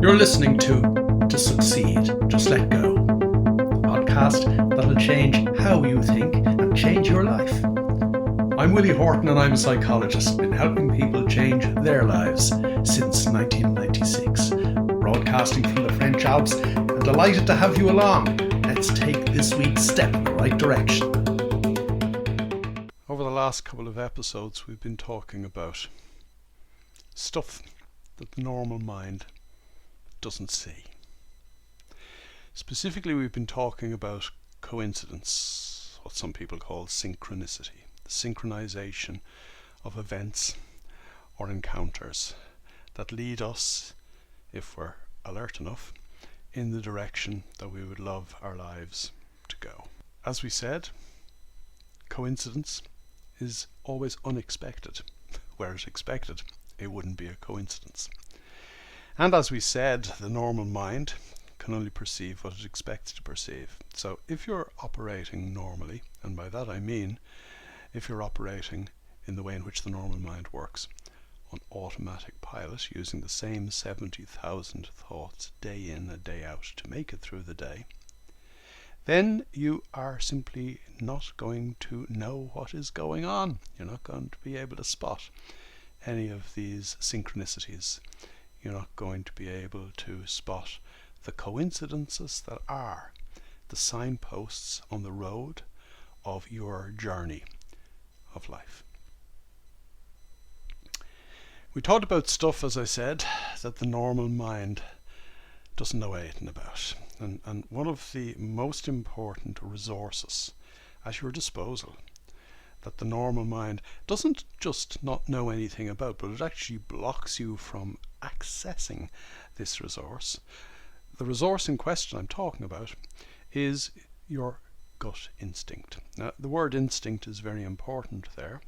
You're listening to Succeed, Just Let Go, a podcast that'll change how you think and change your life. I'm Willie Horton and I'm a psychologist, been helping people change their lives since 1996. Broadcasting from the French Alps, and delighted to have you along. Let's take this week's step in the right direction. Over the last couple of episodes we've been talking about stuff that the normal mind doesn't see. Specifically, we've been talking about coincidence, what some people call synchronicity, the synchronization of events or encounters that lead us, if we're alert enough, in the direction that we would love our lives to go. As we said, coincidence is always unexpected. Where it's expected, it wouldn't be a coincidence. And as we said, the normal mind can only perceive what it expects to perceive. So if you're operating normally, and by that I mean if you're operating in the way in which the normal mind works, on automatic pilot, using the same 70,000 thoughts day in and day out to make it through the day, then you are simply not going to know what is going on. You're not going to be able to spot any of these synchronicities. You're not going to be able to spot the coincidences that are the signposts on the road of your journey of life. We talked about stuff, as I said, that the normal mind doesn't know anything about. And one of the most important resources at your disposal that the normal mind doesn't just not know anything about, but it actually blocks you from accessing this resource. The resource in question I'm talking about is your gut instinct. Now, the word instinct is very important there,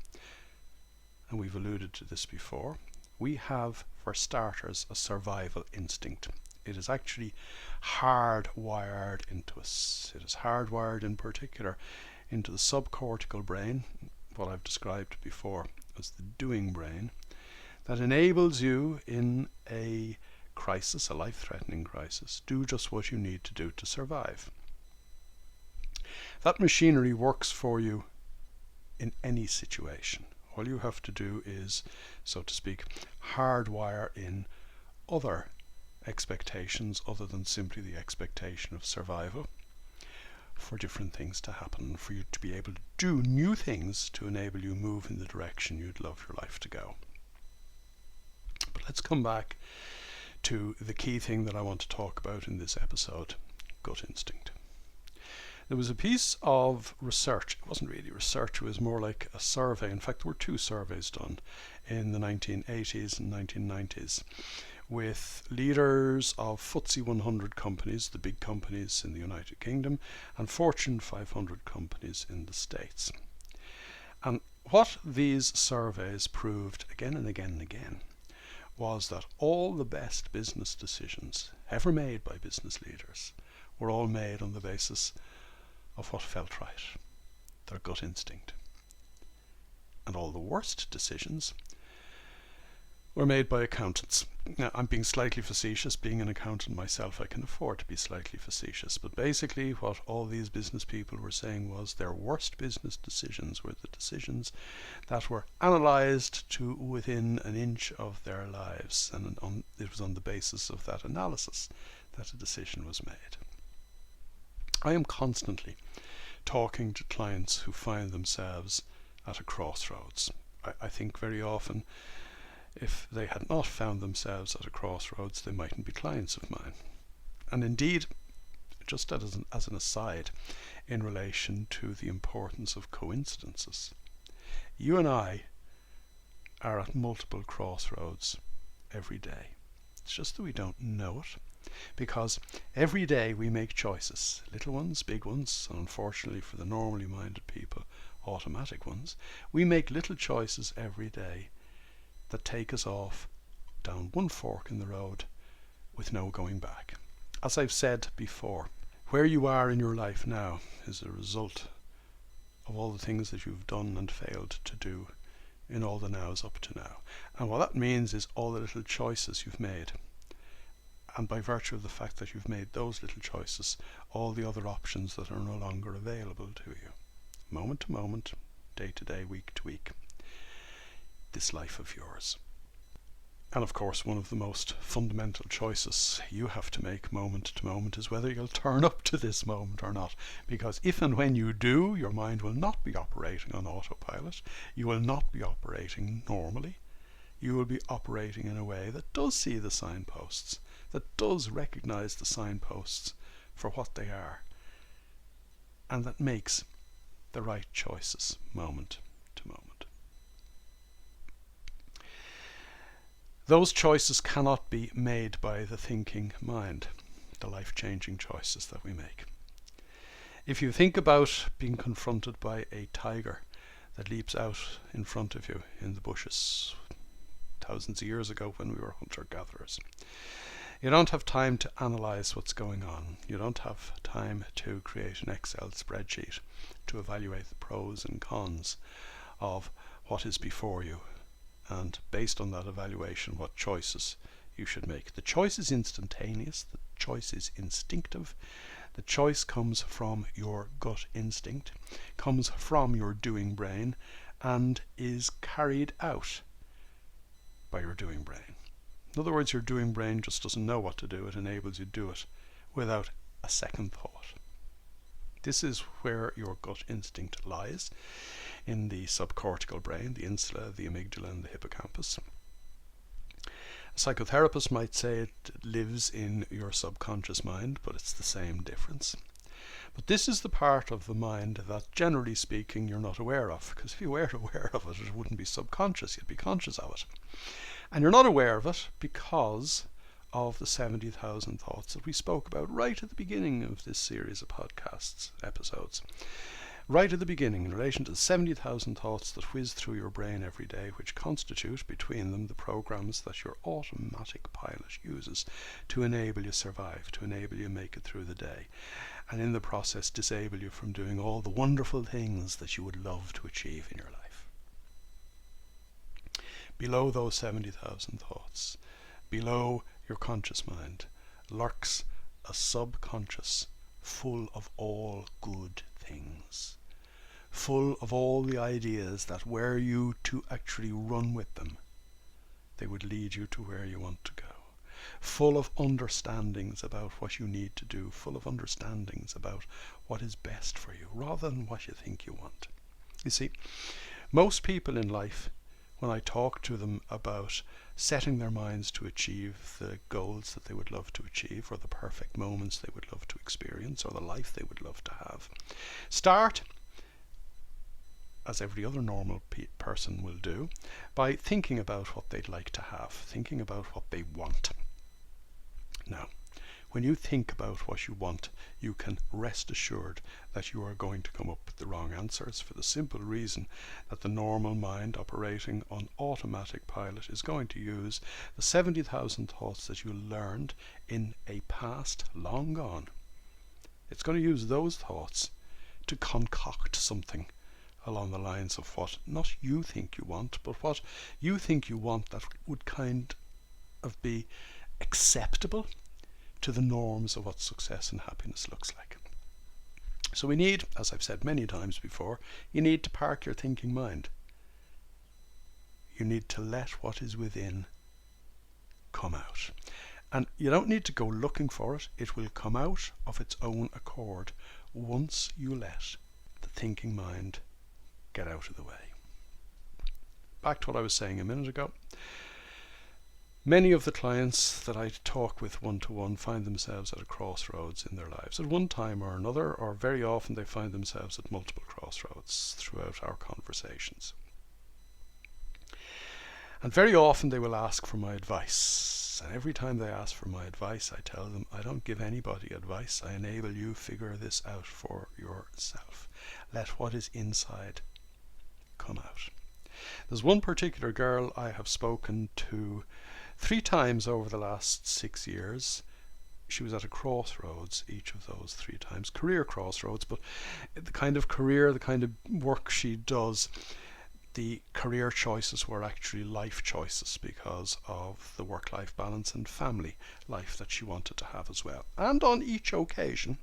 and we've alluded to this before. We have, for starters, a survival instinct. It is actually hardwired into us. It is hardwired in particular into the subcortical brain, what I've described before as the doing brain, that enables you in a crisis, a life-threatening crisis, do just what you need to do to survive. That machinery works for you in any situation. All you have to do is, so to speak, hardwire in other expectations other than simply the expectation of survival for different things to happen, for you to be able to do new things to enable you move in the direction you'd love your life to go. But let's come back to the key thing that I want to talk about in this episode, gut instinct. There was a piece of research, it wasn't really research, it was more like a survey. In fact, there were two surveys done in the 1980s and 1990s with leaders of FTSE 100 companies, the big companies in the United Kingdom, and Fortune 500 companies in the States. And what these surveys proved again and again and again was that all the best business decisions ever made by business leaders were all made on the basis of what felt right, their gut instinct. And all the worst decisions were made by accountants. Now, I'm being slightly facetious. Being an accountant myself, I can afford to be slightly facetious. But basically what all these business people were saying was their worst business decisions were the decisions that were analysed to within an inch of their lives. And it was on the basis of that analysis that a decision was made. I am constantly talking to clients who find themselves at a crossroads. I think very often if they had not found themselves at a crossroads, they mightn't be clients of mine. And indeed, just as an aside, in relation to the importance of coincidences, you and I are at multiple crossroads every day. It's just that we don't know it, because every day we make choices, little ones, big ones, and unfortunately for the normally minded people, automatic ones. We make little choices every day that take us off down one fork in the road with no going back. As I've said before, where you are in your life now is a result of all the things that you've done and failed to do in all the nows up to now. And what that means is all the little choices you've made And by virtue of the fact that you've made those little choices, all the other options that are no longer available to you, moment to moment, day to day, week to week, this life of yours. And of course, one of the most fundamental choices you have to make moment to moment is whether you'll turn up to this moment or not. Because if and when you do, your mind will not be operating on autopilot. You will not be operating normally. You will be operating in a way that does see the signposts, that does recognize the signposts for what they are, and that makes the right choices moment to moment. Those choices cannot be made by the thinking mind, the life-changing choices that we make. If you think about being confronted by a tiger that leaps out in front of you in the bushes thousands of years ago when we were hunter-gatherers, you don't have time to analyze what's going on. You don't have time to create an Excel spreadsheet to evaluate the pros and cons of what is before you, and based on that evaluation, what choices you should make. The choice is instantaneous, the choice is instinctive, the choice comes from your gut instinct, comes from your doing brain, and is carried out by your doing brain. In other words, your doing brain just doesn't know what to do, it enables you to do it without a second thought. This is where your gut instinct lies, in the subcortical brain, the insula, the amygdala, and the hippocampus. A psychotherapist might say it lives in your subconscious mind, but it's the same difference. But this is the part of the mind that, generally speaking, you're not aware of, because if you were aware of it, it wouldn't be subconscious, you'd be conscious of it. And you're not aware of it because of the 70,000 thoughts that we spoke about right at the beginning of this series of podcasts, episodes. Right at the beginning, in relation to the 70,000 thoughts that whiz through your brain every day, which constitute between them the programs that your automatic pilot uses to enable you survive, to enable you make it through the day, and in the process disable you from doing all the wonderful things that you would love to achieve in your life. Below those 70,000 thoughts, below your conscious mind, lurks a subconscious full of all good things, full of all the ideas that were you to actually run with them, they would lead you to where you want to go, full of understandings about what you need to do, full of understandings about what is best for you rather than what you think you want. You see, most people in life, when I talk to them about setting their minds to achieve the goals that they would love to achieve, or the perfect moments they would love to experience, or the life they would love to have, start, as every other normal person will do, by thinking about what they'd like to have, thinking about what they want. Now, when you think about what you want, you can rest assured that you are going to come up with the wrong answers, for the simple reason that the normal mind operating on automatic pilot is going to use the 70,000 thoughts that you learned in a past long gone. It's going to use those thoughts to concoct something along the lines of what not you think you want, but what you think you want that would kind of be acceptable to the norms of what success and happiness looks like. So we need, as I've said many times before, you need to park your thinking mind. You need to let what is within come out. And you don't need to go looking for it. It will come out of its own accord once you let the thinking mind get out of the way. Back to what I was saying a minute ago. Many of the clients that I talk with one-to-one find themselves at a crossroads in their lives at one time or another, or very often they find themselves at multiple crossroads throughout our conversations. And very often they will ask for my advice. And every time they ask for my advice, I tell them, I don't give anybody advice. I enable you figure this out for yourself. Let what is inside come out. There's one particular girl I have spoken to 3 times over the last 6 years. She was at a crossroads each of those 3 times, career crossroads, but the kind of career, the kind of work she does the career choices were actually life choices because of the work-life balance and family life that she wanted to have as well. And on each occasion,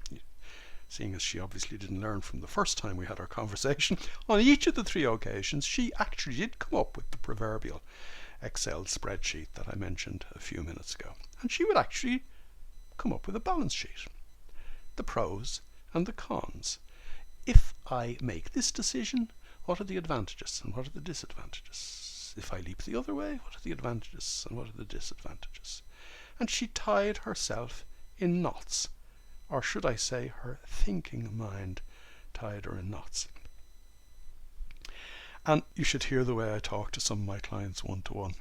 seeing as she obviously didn't learn from the first time we had our conversation, on each of the 3 occasions she actually did come up with the proverbial Excel spreadsheet that I mentioned a few minutes ago. And she would actually come up with a balance sheet, the pros and the cons. If I make this decision, what are the advantages and what are the disadvantages? If I leap the other way, what are the advantages and what are the disadvantages? And she tied herself in knots, or should I say her thinking mind tied her in knots. And you should hear the way I talk to some of my clients one-to-one.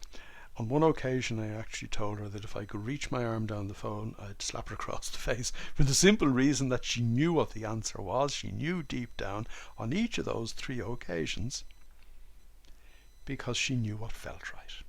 On one occasion I actually told her that if I could reach my arm down the phone, I'd slap her across the face, for the simple reason that she knew what the answer was. She knew deep down on each of those 3 occasions, because she knew what felt right.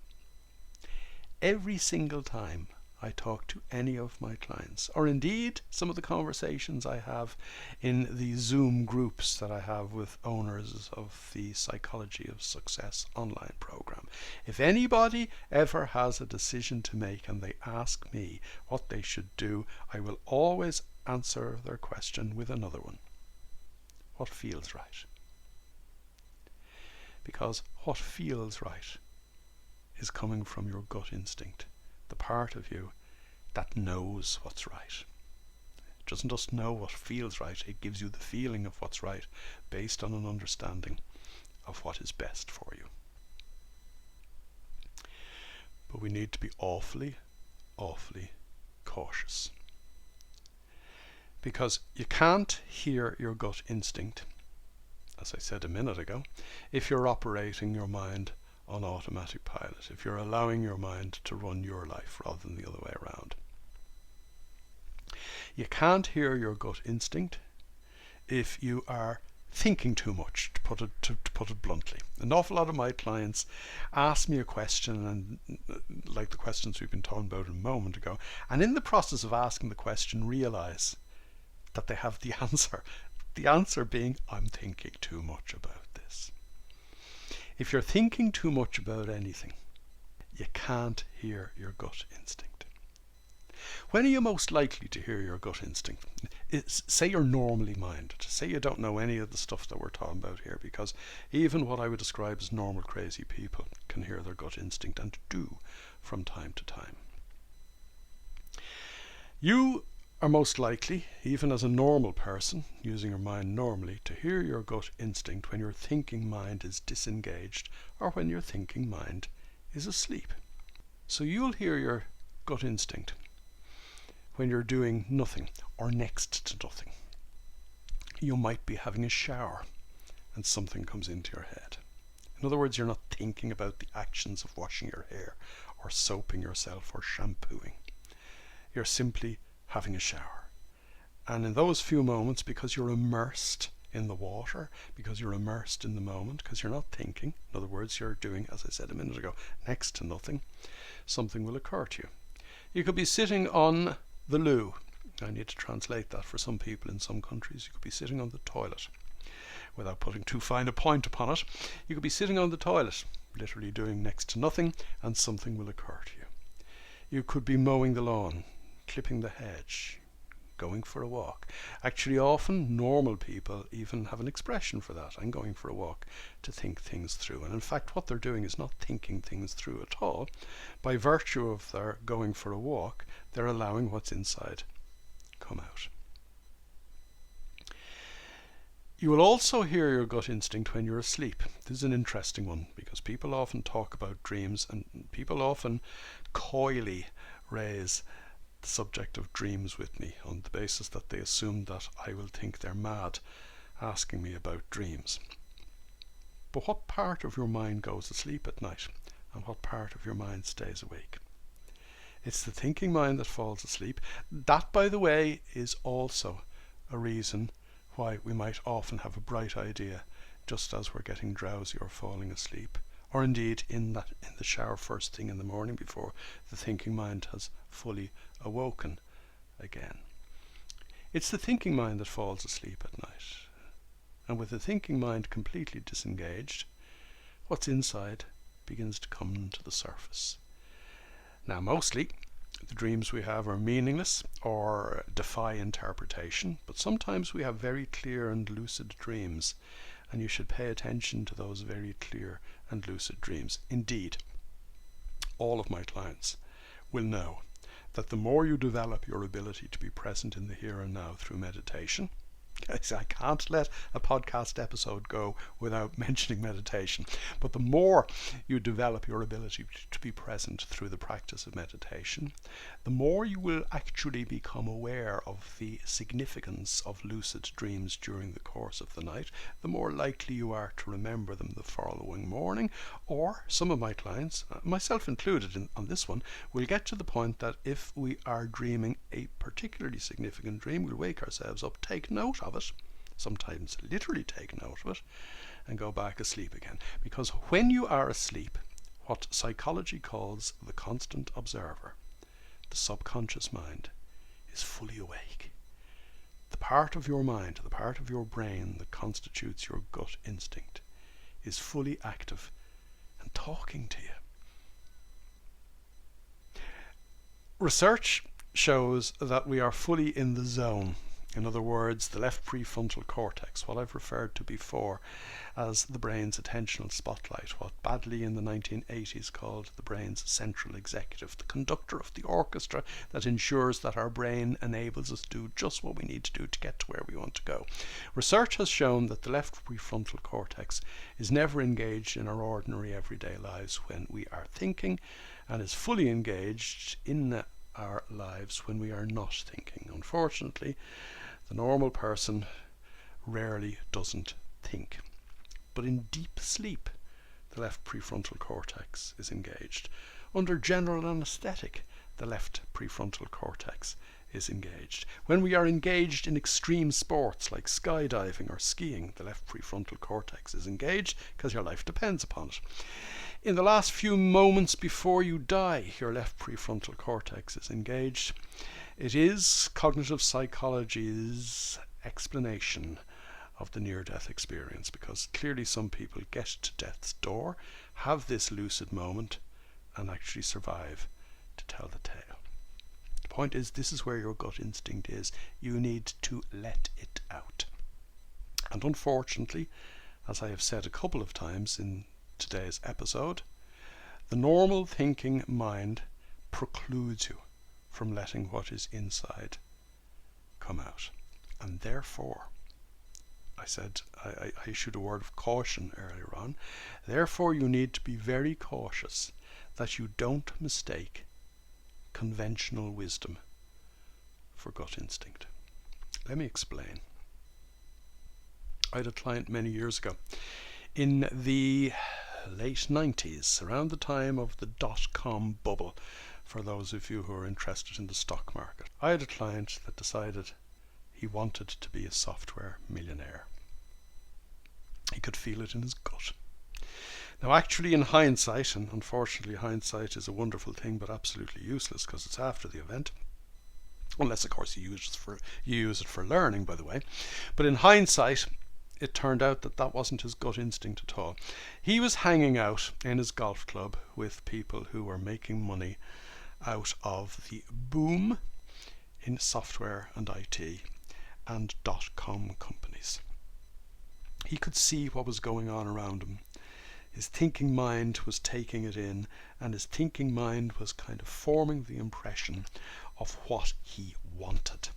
Every single time I talk to any of my clients, or indeed some of the conversations I have in the Zoom groups that I have with owners of the Psychology of Success online program, if anybody ever has a decision to make and they ask me what they should do, I will always answer their question with another one. What feels right? Because what feels right is coming from your gut instinct, the part of you that knows what's right. It doesn't just know what feels right, it gives you the feeling of what's right based on an understanding of what is best for you. But we need to be awfully, awfully cautious. Because you can't hear your gut instinct, as I said a minute ago, if you're operating your mind on automatic pilot, if you're allowing your mind to run your life rather than the other way around. You can't hear your gut instinct if you are thinking too much, to put it bluntly. An awful lot of my clients ask me a question, and like the questions we've been talking about a moment ago, and in the process of asking the question realize that they have the answer. The answer being, I'm thinking too much about this. If you're thinking too much about anything, you can't hear your gut instinct. When are you most likely to hear your gut instinct? Say you're normally minded. Say you don't know any of the stuff that we're talking about here, because even what I would describe as normal crazy people can hear their gut instinct, and do from time to time. You are most likely, even as a normal person, using your mind normally, to hear your gut instinct when your thinking mind is disengaged or when your thinking mind is asleep. So you'll hear your gut instinct when you're doing nothing or next to nothing. You might be having a shower and something comes into your head. In other words, you're not thinking about the actions of washing your hair or soaping yourself or shampooing. You're simply having a shower. And in those few moments, because you're immersed in the water, because you're immersed in the moment, because you're not thinking, in other words, you're doing, as I said a minute ago, next to nothing, something will occur to you. You could be sitting on the loo. I need to translate that for some people in some countries. You could be sitting on the toilet. Without putting too fine a point upon it, you could be sitting on the toilet, literally doing next to nothing, and something will occur to you. You could be mowing the lawn, clipping the hedge, going for a walk. Actually, often normal people even have an expression for that. I'm going for a walk to think things through. And in fact, what they're doing is not thinking things through at all. By virtue of their going for a walk, they're allowing what's inside come out. You will also hear your gut instinct when you're asleep. This is an interesting one, because people often talk about dreams, and people often coyly raise the subject of dreams with me on the basis that they assume that I will think they're mad asking me about dreams. But what part of your mind goes to sleep at night, and what part of your mind stays awake? It's the thinking mind that falls asleep. That, by the way, is also a reason why we might often have a bright idea just as we're getting drowsy or falling asleep, or indeed in the shower first thing in the morning before the thinking mind has fully awoken again. It's the thinking mind that falls asleep at night. And with the thinking mind completely disengaged, what's inside begins to come to the surface. Now, mostly the dreams we have are meaningless or defy interpretation, but sometimes we have very clear and lucid dreams, and you should pay attention to those very clear and lucid dreams. Indeed, all of my clients will know that the more you develop your ability to be present in the here and now through meditation, I can't let a podcast episode go without mentioning meditation, but the more you develop your ability to be present through the practice of meditation, the more you will actually become aware of the significance of lucid dreams during the course of the night, the more likely you are to remember them the following morning. Or some of my clients, myself included on this one, will get to the point that if we are dreaming a particularly significant dream, we'll wake ourselves up, take note of it, sometimes literally take note of it, and go back asleep again. Because when you are asleep, what psychology calls the constant observer, the subconscious mind, is fully awake. The part of your mind, the part of your brain that constitutes your gut instinct, is fully active and talking to you. Research shows that we are fully in the zone. In other words, the left prefrontal cortex, what I've referred to before as the brain's attentional spotlight, what badly in the 1980s called the brain's central executive, the conductor of the orchestra that ensures that our brain enables us to do just what we need to do to get to where we want to go. Research has shown that the left prefrontal cortex is never engaged in our ordinary everyday lives when we are thinking, and is fully engaged in our lives when we are not thinking. Unfortunately, the normal person rarely doesn't think. But in deep sleep, the left prefrontal cortex is engaged. Under general anesthetic, the left prefrontal cortex is engaged. When we are engaged in extreme sports like skydiving or skiing, the left prefrontal cortex is engaged because your life depends upon it. In the last few moments before you die, your left prefrontal cortex is engaged. It is cognitive psychology's explanation of the near-death experience, because clearly some people get to death's door, have this lucid moment, and actually survive to tell the tale. The point is, this is where your gut instinct is. You need to let it out. And unfortunately, as I have said a couple of times in today's episode, the normal thinking mind precludes you from letting what is inside come out. And therefore, I said I issued a word of caution earlier on. Therefore, you need to be very cautious that you don't mistake conventional wisdom for gut instinct. Let me explain. I had a client many years ago in the late 90s, around the time of the dot-com bubble, for those of you who are interested in the stock market. I had a client that decided he wanted to be a software millionaire. He could feel it in his gut. Now, actually, in hindsight, and unfortunately hindsight is a wonderful thing but absolutely useless because it's after the event, unless of course you use it for learning, by the way, but in hindsight it turned out that that wasn't his gut instinct at all. He was hanging out in his golf club with people who were making money out of the boom in software and IT and dot-com companies. He could see what was going on around him. His thinking mind was taking it in, and his thinking mind was kind of forming the impression of what he wanted.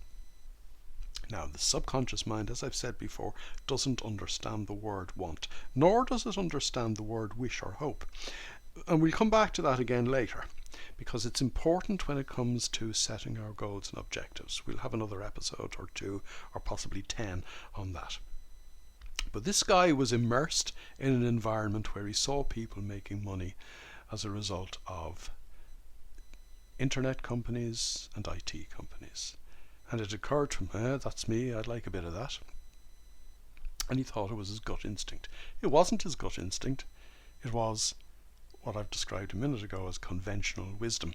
Now, the subconscious mind, as I've said before, doesn't understand the word want, nor does it understand the word wish or hope. And we'll come back to that again later, because it's important when it comes to setting our goals and objectives. We'll have another episode or 2, or possibly 10 on that. But this guy was immersed in an environment where he saw people making money as a result of internet companies and IT companies. And it occurred to him, that's me, I'd like a bit of that. And he thought it was his gut instinct. It wasn't his gut instinct. It was what I've described a minute ago as conventional wisdom.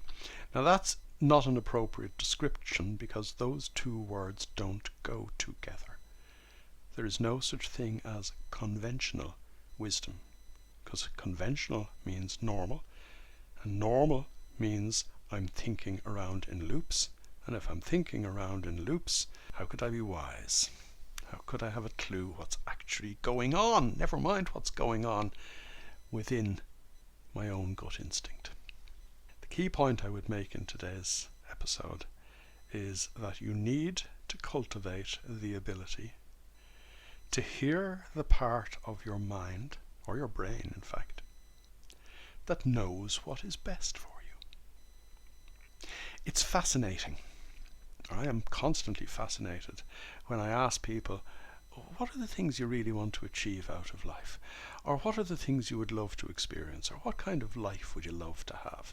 Now, that's not an appropriate description because those two words don't go together. There is no such thing as conventional wisdom. because conventional means normal, and normal means I'm thinking around in loops. And if I'm thinking around in loops, how could I be wise? How could I have a clue what's actually going on? Never mind what's going on within my own gut instinct. The key point I would make in today's episode is that you need to cultivate the ability to hear the part of your mind, or your brain in fact, that knows what is best for you. It's fascinating. I am constantly fascinated when I ask people, what are the things you really want to achieve out of life? Or what are the things you would love to experience? Or what kind of life would you love to have?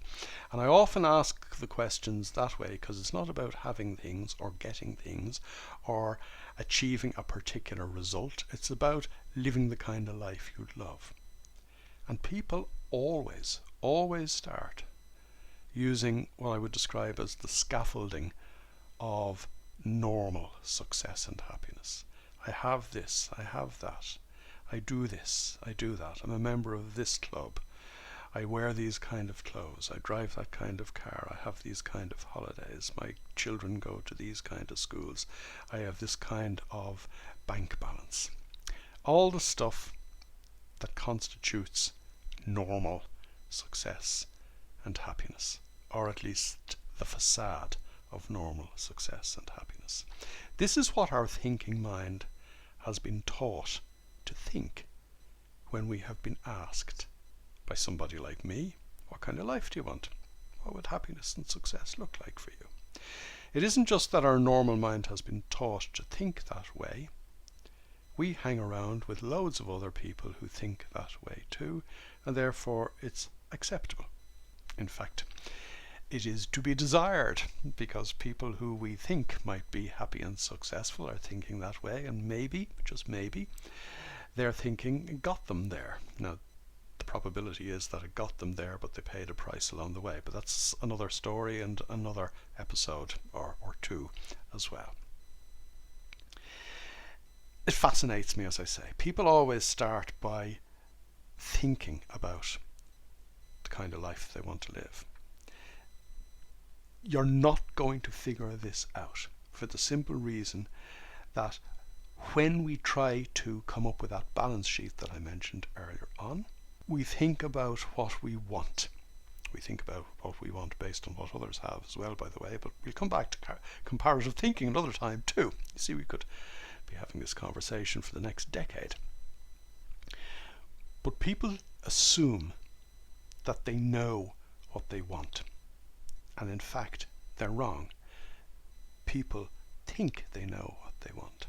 And I often ask the questions that way because it's not about having things or getting things or achieving a particular result. It's about living the kind of life you'd love. And people always start using what I would describe as the scaffolding of normal success and happiness. I have this, I have that, I do this, I do that, I'm a member of this club, I wear these kind of clothes, I drive that kind of car, I have these kind of holidays, my children go to these kind of schools, I have this kind of bank balance. All the stuff that constitutes normal success and happiness, or at least the facade of normal success and happiness. This is what our thinking mind has been taught to think when we have been asked by somebody like me, what kind of life do you want? What would happiness and success look like for you? It isn't just that our normal mind has been taught to think that way. We hang around with loads of other people who think that way too, and therefore it's acceptable. In fact, it is to be desired, because people who we think might be happy and successful are thinking that way, and maybe, just maybe, their thinking got them there. Now, the probability is that it got them there, but they paid a price along the way. But that's another story and another episode or two as well. It fascinates me, as I say. People always start by thinking about the kind of life they want to live. You're not going to figure this out for the simple reason that when we try to come up with that balance sheet that I mentioned earlier on, we think about what we want. We think about what we want based on what others have as well, by the way, but we'll come back to comparative thinking another time too. You see, we could be having this conversation for the next decade. But people assume that they know what they want. And in fact, they're wrong. People think they know what they want.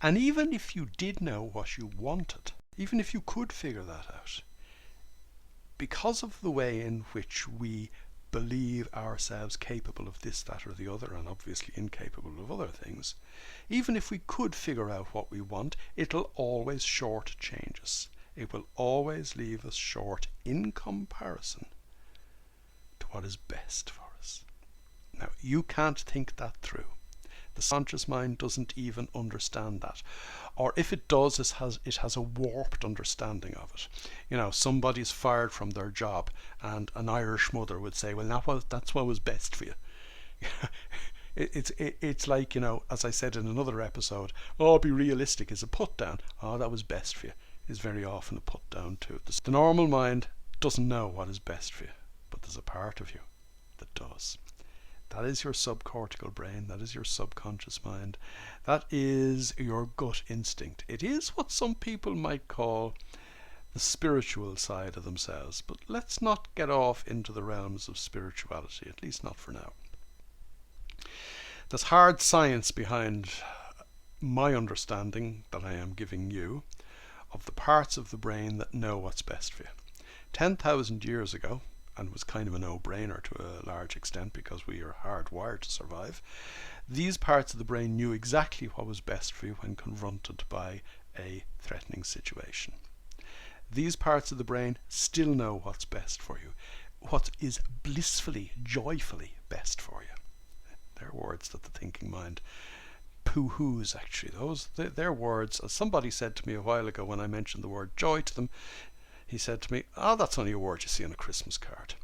And even if you did know what you wanted, even if you could figure that out, because of the way in which we believe ourselves capable of this, that or the other, and obviously incapable of other things, even if we could figure out what we want, it'll always shortchange us. It will always leave us short in comparison to what is best for us. Now, you can't think that through. The conscious mind doesn't even understand that. Or if it does, it has a warped understanding of it. You know, somebody's fired from their job and an Irish mother would say, well, that's what was best for you. It's like, you know, as I said in another episode, oh, be realistic is a put down. Oh, that was best for you is very often a put down too. The normal mind doesn't know what is best for you, but there's a part of you that does. That is your subcortical brain, that is your subconscious mind, that is your gut instinct. It is what some people might call the spiritual side of themselves, but let's not get off into the realms of spirituality, at least not for now. There's hard science behind my understanding that I am giving you of the parts of the brain that know what's best for you. 10,000 years ago, and was kind of a no-brainer to a large extent because we are hardwired to survive, these parts of the brain knew exactly what was best for you when confronted by a threatening situation. These parts of the brain still know what's best for you, what is blissfully, joyfully best for you. They're words that the thinking mind hoo-hoos, actually. They're words. As somebody said to me a while ago when I mentioned the word joy to them, he said to me, that's only a word you see on a Christmas card.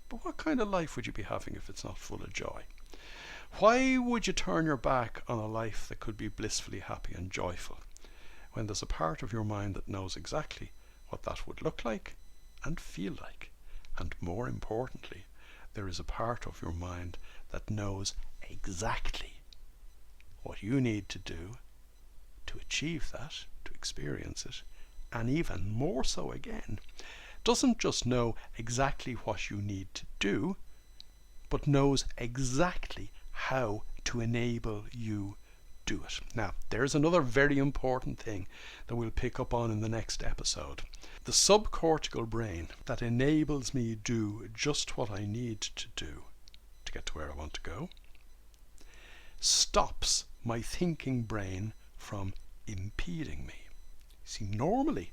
But what kind of life would you be having if it's not full of joy? Why would you turn your back on a life that could be blissfully happy and joyful when there's a part of your mind that knows exactly what that would look like and feel like? And more importantly, there is a part of your mind that knows exactly what you need to do to achieve that, to experience it, and even more so again, doesn't just know exactly what you need to do, but knows exactly how to enable you do it. Now, there's another very important thing that we'll pick up on in the next episode. The subcortical brain that enables me do just what I need to do to get to where I want to go stops my thinking brain from impeding me. See, normally,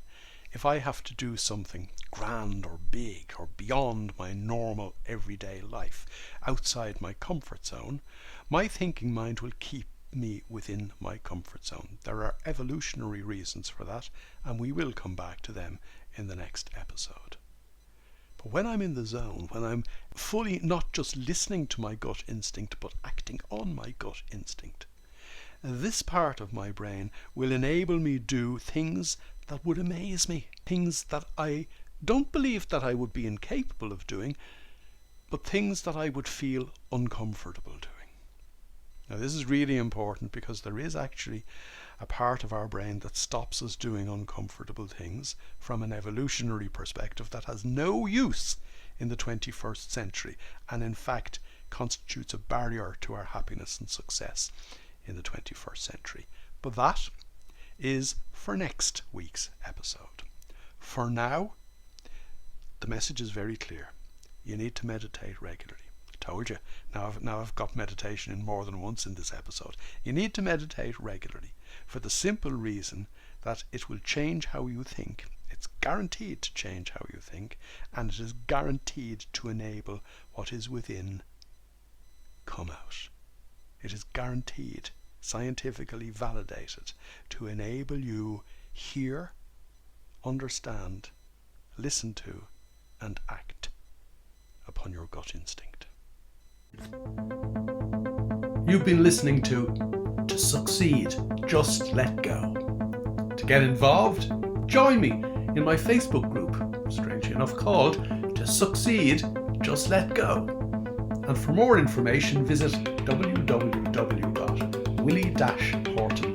if I have to do something grand or big or beyond my normal everyday life, outside my comfort zone, my thinking mind will keep me within my comfort zone. There are evolutionary reasons for that, and we will come back to them in the next episode. But when I'm in the zone, when I'm fully not just listening to my gut instinct, but acting on my gut instinct, this part of my brain will enable me do things that would amaze me, things that I don't believe that I would be incapable of doing, but things that I would feel uncomfortable doing. Now, this is really important because there is actually a part of our brain that stops us doing uncomfortable things from an evolutionary perspective that has no use in the 21st century, and in fact constitutes a barrier to our happiness and success in the 21st century. But that is for next week's episode. For now, the message is very clear. You need to meditate regularly. I told you. Now I've got meditation in more than once in this episode. You need to meditate regularly for the simple reason that it will change how you think. It's guaranteed to change how you think, and it is guaranteed to enable what is within come out. It is guaranteed, scientifically validated, to enable you hear, understand, listen to, and act upon your gut instinct. You've been listening to Succeed, Just Let Go. To get involved, join me in my Facebook group, strangely enough called To Succeed, Just Let Go. And for more information, visit www.willie-horton.com.